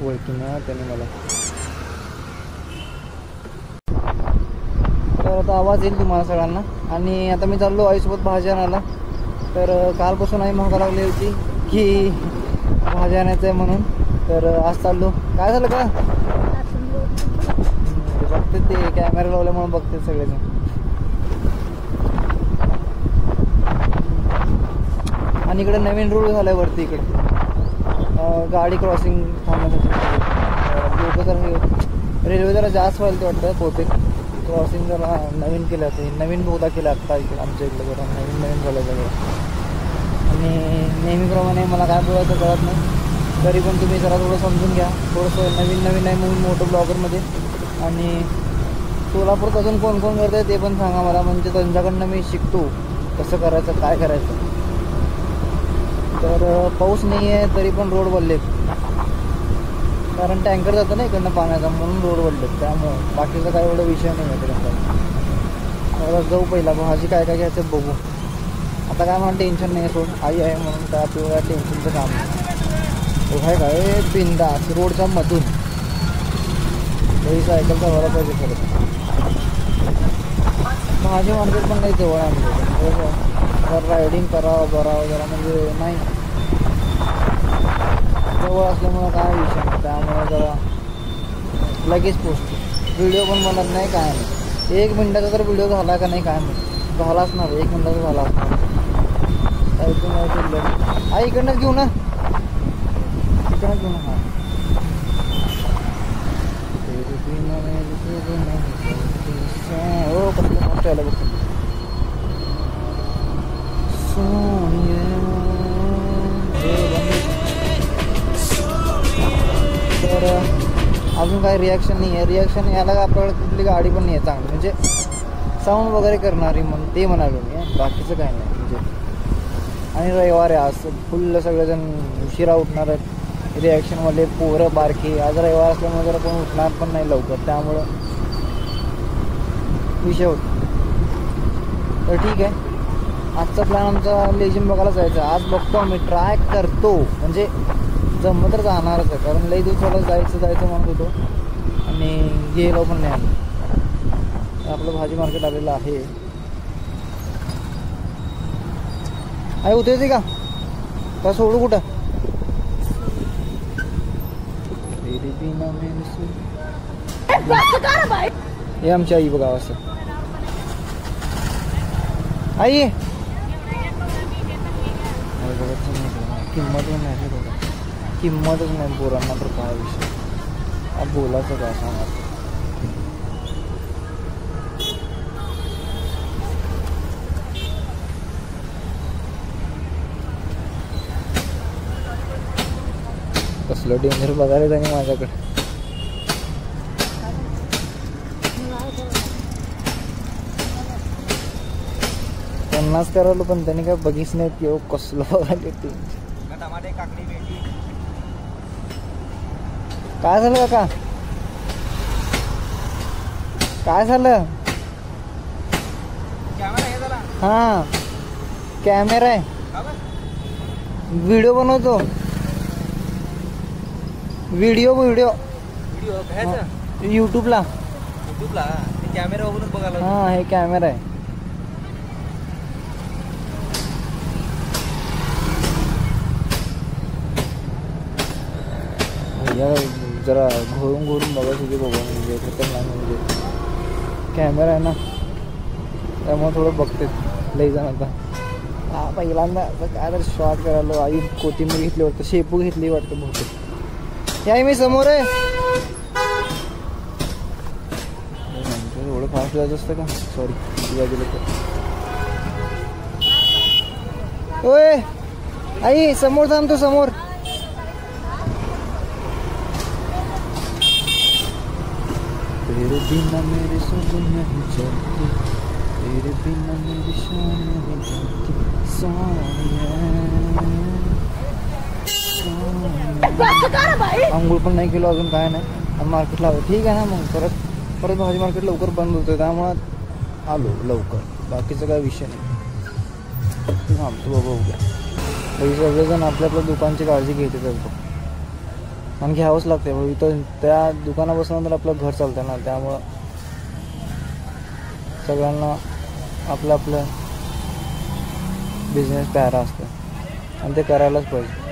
ओळखीनं त्याने मला. तर आता आवाज येईल तुम्हाला सगळ्यांना. आणि आता मी चाललो आईसोबत भाजी आणायला. तर कालपासून आई महागा लागली होती की भाजी आणायचं आहे म्हणून. तर आज चाललो. काय झालं का बघते ते कॅमेरा लावल्यामुळे बघते सगळेजण. आणि इकडे नवीन रूळ झाला आहे वरती इकडे गाडी क्रॉसिंग थांबण्यासाठी. लोक जरा रेल्वे जरा जास्त व्हायला वाटतं कोटे क्रॉसिंग जरा नवीन केलं ते नवीन बोधा केला आत्ता इकडे आमच्या इकडे जरा नवीन झालं सगळं. आणि नेहमीप्रमाणे मला काय बोलायचं कळत नाही तरी पण तुम्ही जरा थोडं समजून घ्या. थोडंसं नवीन आहे म्हणून मोठं ब्लॉगरमध्ये. आणि सोलापूरत अजून कोण कोण करत आहे ते पण सांगा मला, म्हणजे त्यांच्याकडनं मी शिकतो कसं करायचं काय करायचं. तर पाऊस नाही आहे तरी पण रोड बनलेत, कारण टँकर जातं ना इकडनं पाण्याचा म्हणून रोड बनलेत. त्यामुळं बाकीचा काय एवढा विषय नाही आहे त्याच्यात. जाऊ पहिला भाजी काय काय घ्यायचं बघू. आता काय मला टेन्शन नाही सोड, आई आहे म्हणून काय आपल्याला टेन्शनचं काम नाही. आहे काय बिंदास रोडच्या मधून सायकलचा व्हायला पाहिजे खरं. भाजी मार्केट पण नाही जवळ आहे जर रायडिंग करावं करावं जरा म्हणजे नाही जवळ असल्यामुळं काय विषय नाही. त्यामुळे जरा लगेच पोचतो. व्हिडिओ पण बनत नाही काय नाही. 1 मिनिटाचा तर व्हिडिओ झाला का नाही काय नाही झालाच ना 1 मिनिटाचा झाला असणार. आई इकडनंच घेऊ ना इकडनंच घेऊ ना. हां हो कसं मस्त यायला बघतो. तर अजून काही रिॲक्शन नाही आहे. रिॲक्शन यायला आपल्याकडे कुठली गाडी पण नाही आहे चांगली म्हणजे साऊंड वगैरे करणारी म्हणून ते म्हणालो मी, बाकीचं काही नाही म्हणजे. आणि रविवार आहे आज फुल सगळेजण उशिरा उठणार आहेत रिॲक्शनवाले पोरं बारकी. आज रविवार असल्यामुळे जरा कोण उठणार पण नाही लवकर त्यामुळं विषय होतो. तर ठीक आहे आजचा प्लॅन आमचा लेझिम बघायला जायचं. आज बघतो आम्ही ट्राय करतो म्हणजे जमलं तर जाणारच आहे, कारण लई दिवसाला जायचं म्हणत होतो आणि गेलो पण नाही आम्ही. आपलं भाजी मार्केट आलेलं आहे. आई उतरायची का सोडू कुठं. हे आमची आई बघा असं. आई किंमतच नाही बघा किंमतच नाही पोरांना तर काय विषय बोलायचं काय सांगा. कसलं डेंजर बघायला त्याने माझ्याकडे. त्यांनाच करायला पण त्याने काय बघीच नाही की कसलं बघायला ते. काय झालं काका काय झालं. हां कॅमेरा आहे व्हिडिओ बनवतो. व्हिडिओ यूट्यूबला कॅमेरा वगैरे बघायला. हां हे कॅमेरा आहे. जरा घोरून बघायचं होते बाबा म्हणजे म्हणजे कॅमेरा आहे ना त्यामुळे थोडं बघते लई जण. आता हा पहिल्यांदा असं काय तर शॉर्ट करायला. आई कोथिंबीर घेतली वाटतं शेपू घेतली वाटतं बहुतेक. याय मी समोर आहे. एवढं फास्ट जायचं असतं का सॉरी बाजूला. होय आई समोर थांबतो समोर. तेरे बिना मेरी सुध नहीं चलती तेरे बिना मेरी शान नहीं चलती आंघोळ पण नाही केलो अजून काय नाही. आणि मार्केटला आलो ठीक आहे ना. मग परत भाजी मार्केट लवकर बंद होतं त्यामुळं आलो लवकर. बाकीचं काय विषय नाही. थांबतो बाबा उद्या. सगळेजण आपल्या दुकानची काळजी घेते तर आणि घ्यावंच लागते भाऊ. इथं त्या दुकानापासून तर आपलं घर चालतं ना, त्यामुळं सगळ्यांना आपलं आपलं बिझनेस प्यारा असतं आणि ते करायलाच पाहिजे.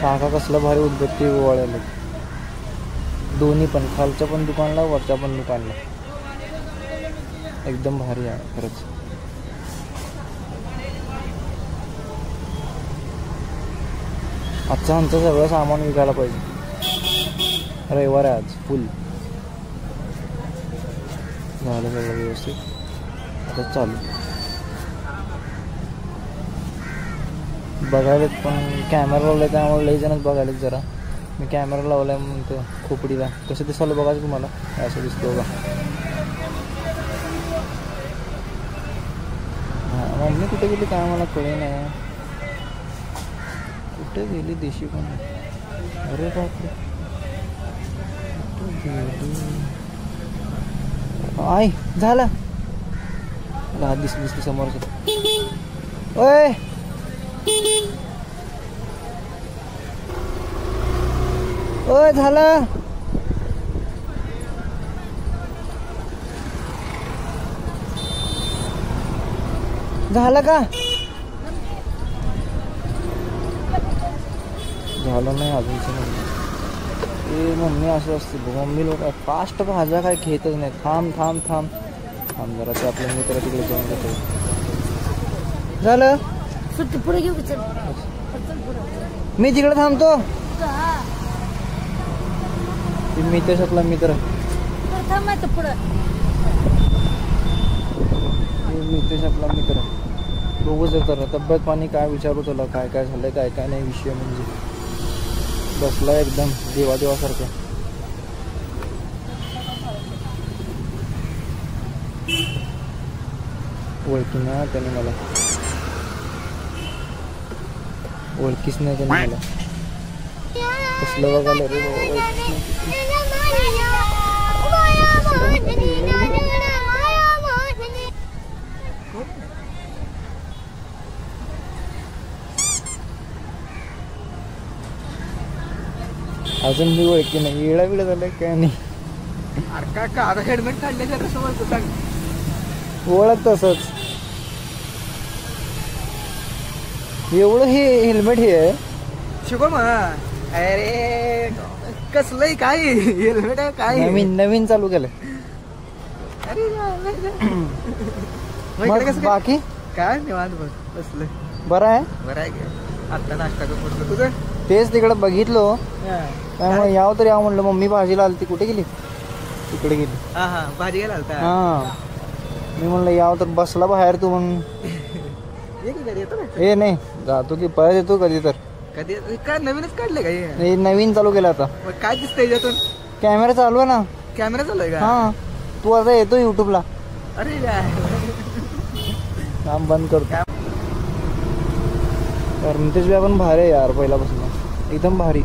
काका कसलं भारी उदबत्ती ओवाळले, दोन्ही पण, खालच्या पण दुकानला वरच्या पण दुकानला. एकदम भारी आहे खरंच. आजचं आमचं सगळं सामान विकायला पाहिजे. रविवार आहे आज, फुल झालं सगळं व्यवस्थित. आता चालू बघायला पण कॅमेरा लावला त्यामुळे लई जणच बघायला. जरा मी कॅमेरा लावलाय म्हणतो खोपडीला. कसं दिसायला बघायचं तुम्हाला, असं दिसतो बघा. हां, मम्मी कुठे गेली काय मला कळे नाही. कुठे गेली देशी पण? अरे बापरे, आई झाला दिसली समोरच. ओय ओय झालं झालं का? झालं नाही अजून. ते मम्मी असं असते, मम्मी लोक फास्ट भाज्या काय घेतच नाही. थांब थांब थांब थांब जरा, ते आपल्या मित्र तिकडे जाऊन जातो. झालं पुढे घेऊ. मी तिकडे थांबतो. मित्र आपला मित्र मित्र आपला मित्र बघू जर तर तब्येत पाणी काय विचारू तुला, काय काय झालंय काय काय नाही. विषय म्हणजे बसला एकदम देवा देवासारखं. ओळखी ना त्याने मला, ओळखीच नाही त्याने मला. कसलं बघायला रे अजून मी ओळखी नाही. येळा बिळा झालाय काय नाही. अरे का आता हेल्मेट काढल्याच्या समोर सांग ओळख तसंच. एवढं हे हेल्मेट हे आहे शिकव मग. अरे कसलंय काय हेल्मेट आहे काय? नवीन चालू केलं. अरे मग बाकी काय निवांत बघ बसलं. बरं आहे. बरं आहे का? आता नाश्ता करून तुझं तेच तिकडे बघितलो त्यामुळे यावं तर यावं म्हणलं. मम्मी भाजीला आली ती कुठे गेली? तिकडे गेली. हा हा भाजी घ्यायला आलता. हा मी म्हणलं यावं तर बसला बाहेर तू म्हणून. ये की घरी येतो ना? हे नाही जातो की परत येतो कधी तर. कधी काय नवीनच काढले काय? हे नवीन चालू केलं आता. मग काय दिसतंय याच्यातून? कॅमेरा चालू आहे ना. कॅमेरा चालू आहे का? हा तू आता येतो युट्यूबला. अरे काम बंद करतो. यार नितेश भाई पण भारी आहे यार पहिल्यापासून, एकदम भारी.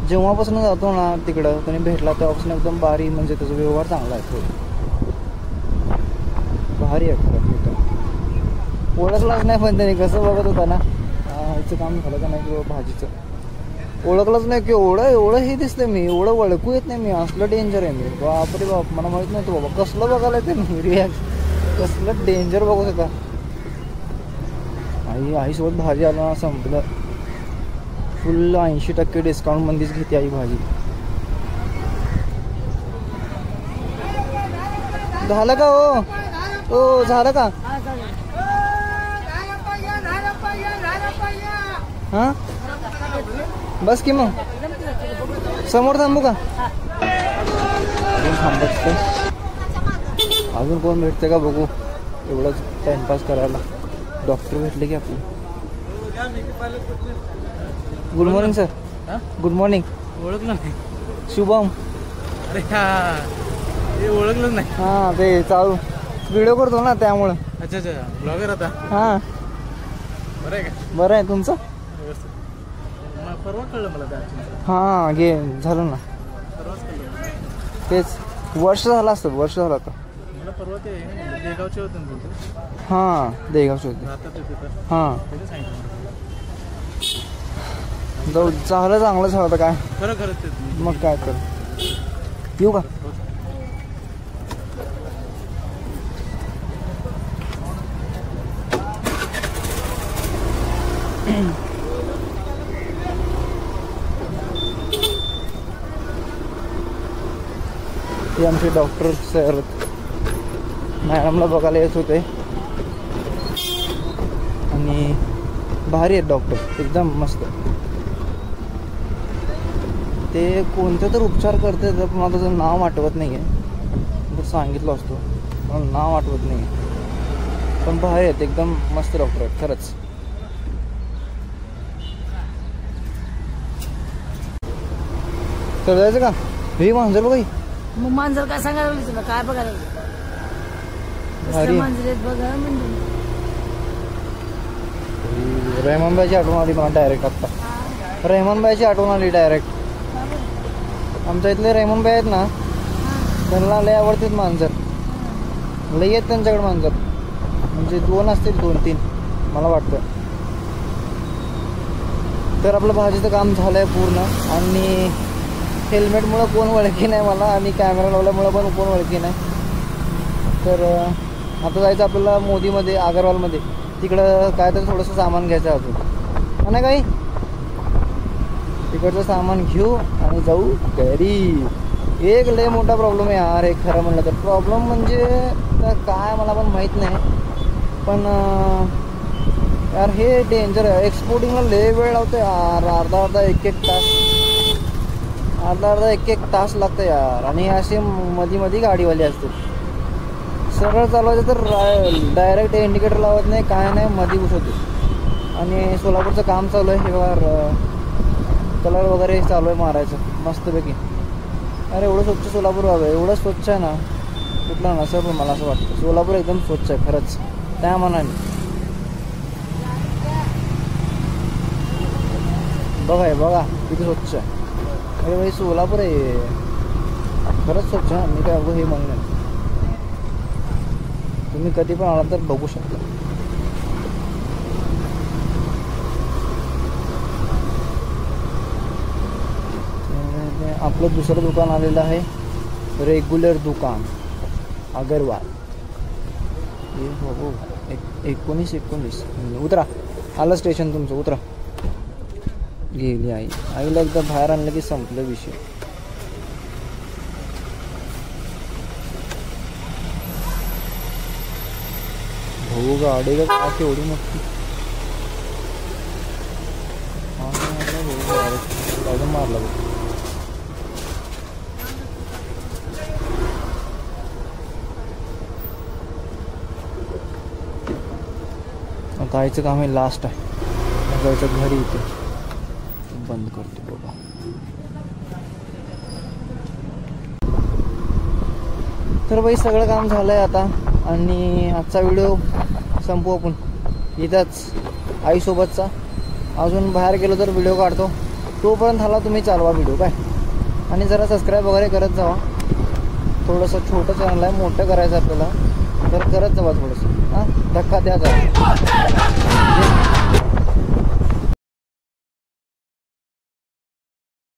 जेव्हापासून जातो ना तिकडं कोणी भेटला तेव्हापासून एकदम भारी. म्हणजे त्याचा व्यवहार चांगला आहे, थोडं भारी आहे खरं. एकदम ओळखलाच नाही पण त्याने. कसं बघत होता ना ह्याचं काम झालं का नाही किंवा भाजीचं ओळखलंच नाही की एवढं हे दिसतं. मी एवढं ओळखू येत नाही. मी असलं डेंजर आहे मी. बापरे बाप मला माहित नाही. तो बाबा कसलं बघायला ते मी रिॲक्ट कसलं डेंजर बघत होता. आईसोबत भाजी आला ना संपलं. फुल 80% डिस्काउंट मध्येच घेते आई भाजी. झालं का? हो झालं का? हा बस की मग समोर थांबू का? अजून थांबत अजून कोण भेटते का बघू. एवढंच टाइमपास करायला. डॉक्टर भेटले की आपले. Good morning sir. Good morning. ओळखलं नाही. शुभम. अरे हा ते ओळखलं नाही. हा ते चालू व्हिडिओ करतो ना त्यामुळं. अच्छा अच्छा ब्लॉगर आता. हा बरं आहे का? बरं आहे तुमचं? परवा कळलं मला. हा घे झालं ना. परवाच कळलं. तेच वर्ष झालं असतं. वर्ष झालं आता. मला परवा ते देगावचे होते ना तुमचे. हां देगावचे होते. राहतात ते तिथं. हां त्याने सांगितलं. जाऊ झालं चांगलं झालं काय खरं खरं ते मग काय कर येऊ का ते आमचे डॉक्टर सर मॅडमला बघायला येत होते आणि भारी आहेत डॉक्टर एकदम मस्त ते कोणते तर उपचार करते तर मला त्याचं नाव आठवत नाही आहे तर सांगितलं असतो मला नाव आठवत नाही पण भारी आहेत एकदम मस्त डॉक्टर आहेत खरंच तर जायचं का हे मांजर बघा मग मांजर काय सांगायला लागली तुला काय बघायला लागली? भारी कसलं मांजर आहेत बघा म्हणजे रेहमानबाईची आठवण आली मला डायरेक्ट आत्ता रेहमानबाईची आठवण आली डायरेक्ट आमच्या इथले रेहमानबाई आहेत ना त्यांना लय आवडतात मांजर लय आहेत त्यांच्याकडे मांजर म्हणजे 2 असतील 2-3 मला वाटतं तर आपलं भाजीचं काम झालं आहे पूर्ण आणि हेल्मेटमुळं कोण ओळखी नाही मला आणि कॅमेरा लावल्यामुळं पण कोण ओळखी नाही तर आता जायचं आपल्याला मोदीमध्ये अगरवालमध्ये तिकडं काय तर थोडंसं सामान घ्यायचं अजून नाही काही तिकडचं सामान घेऊ आणि जाऊ घरी एक लय मोठा प्रॉब्लेम आहे यार एक खरं म्हणलं तर प्रॉब्लेम म्हणजे तर काय मला पण माहीत नाही पण यार हे डेंजर आहे एक्सपोर्टिंगला लय वेळ लावतो यार अर्धा 1-1 तास लागतं यार आणि असे मध्ये गाडीवाली असते सरळ चालवायचं तर डायरेक्ट इंडिकेटर लावत नाही काय नाही मध्ये घुसवते आणि सोलापूरचं काम चालू आहे हे कलर वगैरे चालू आहे मारायचं मस्तपैकी अरे एवढं स्वच्छ सोलापूर हवं एवढं स्वच्छ आहे ना कुठलं नसेल पण मला असं वाटतं सोलापूर एकदम स्वच्छ आहे खरंच त्या मनाने बघा किती स्वच्छ आहे अरे भाई सोलापूर आहे खरंच स्वच्छ आहे मी काय हे म्हणणार तुम्ही कधी पण आला तर बघू शकता आपलं दुसरं दुकान आलेलं आहे रेग्युलर दुकान अगरवाल हे हो 19 उतरा आलं स्टेशन तुमचं उतरा गेली आईला एकदा बाहेर आणलं की संपलं विषय भाऊ गाडी का काय केवढी मोठी मारला बघ जायचं काम आहे लास्ट आहे जायचं घरी इथे बंद करतो बाबा तर बाई सगळं काम झालंय आता आणि आजचा व्हिडिओ संपू आपण इथंच आईसोबतचा अजून बाहेर गेलो तर व्हिडिओ काढतो तोपर्यंत हाला तुम्ही चालवा व्हिडिओ काय आणि जरा सबस्क्राईब वगैरे करत जावा थोडंसं छोटं चॅनल आहे मोठं करायचं आपल्याला तर करत जावा थोडंसं हां धक्का द्या जरा